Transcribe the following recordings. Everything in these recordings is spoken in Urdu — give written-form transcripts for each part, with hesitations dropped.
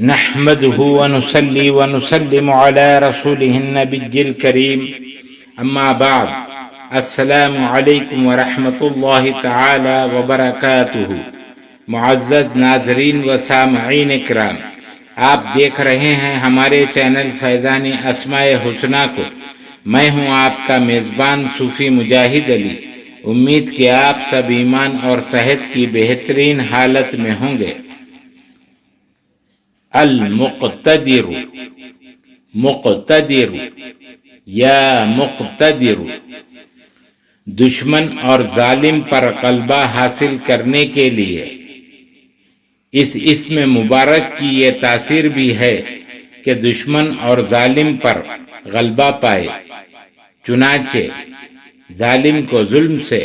نحمده ونصلي ونسلم على رسوله النبي الكريم اما بعد السلام علیکم ورحمۃ اللہ تعالی وبرکاتہ۔ معزز ناظرین و سامعین کرام، آپ دیکھ رہے ہیں ہمارے چینل فیضان اسماء حسنہ کو۔ میں ہوں آپ کا میزبان صوفی مجاہد علی۔ امید کہ آپ سب ایمان اور صحت کی بہترین حالت میں ہوں گے۔ المقتدر، مقتدر یا مقتدر، دشمن اور ظالم پر غلبہ حاصل کرنے کے لیے۔ اس اسم مبارک کی یہ تاثیر بھی ہے کہ دشمن اور ظالم پر غلبہ پائے، چنانچہ ظالم کو ظلم سے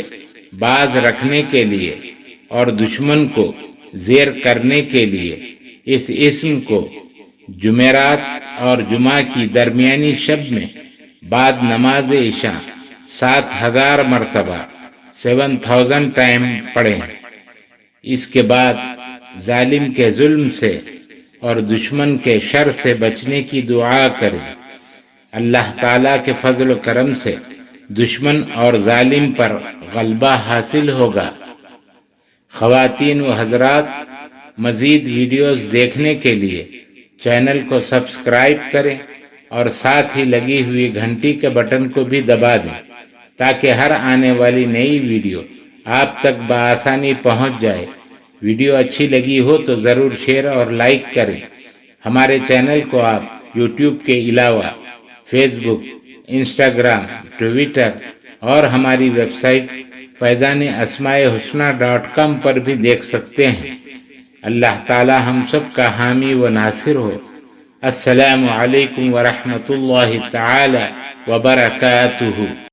باز رکھنے کے لیے اور دشمن کو زیر کرنے کے لیے اس اسم کو جمعرات اور جمعہ کی درمیانی شب میں بعد نماز عشاء 7000 مرتبہ 7000 ٹائم پڑھیں۔ اس کے بعد ظالم کے ظلم سے اور دشمن کے شر سے بچنے کی دعا کریں۔ اللہ تعالیٰ کے فضل و کرم سے دشمن اور ظالم پر غلبہ حاصل ہوگا۔ خواتین و حضرات، مزید ویڈیوز دیکھنے کے لیے چینل کو سبسکرائب کریں اور ساتھ ہی لگی ہوئی گھنٹی کے بٹن کو بھی دبا دیں تاکہ ہر آنے والی نئی ویڈیو آپ تک بآسانی پہنچ جائے۔ ویڈیو اچھی لگی ہو تو ضرور شیئر اور لائک کریں۔ ہمارے چینل کو آپ یوٹیوب کے علاوہ فیس بک، انسٹاگرام، ٹویٹر اور ہماری ویب سائٹ فیضان اسماء حسنہ.com پر بھی دیکھ سکتے ہیں۔ اللہ تعالی ہم سب کا حامی و ناصر ہو۔ السلام علیکم ورحمۃ اللہ تعالی وبرکاتہ۔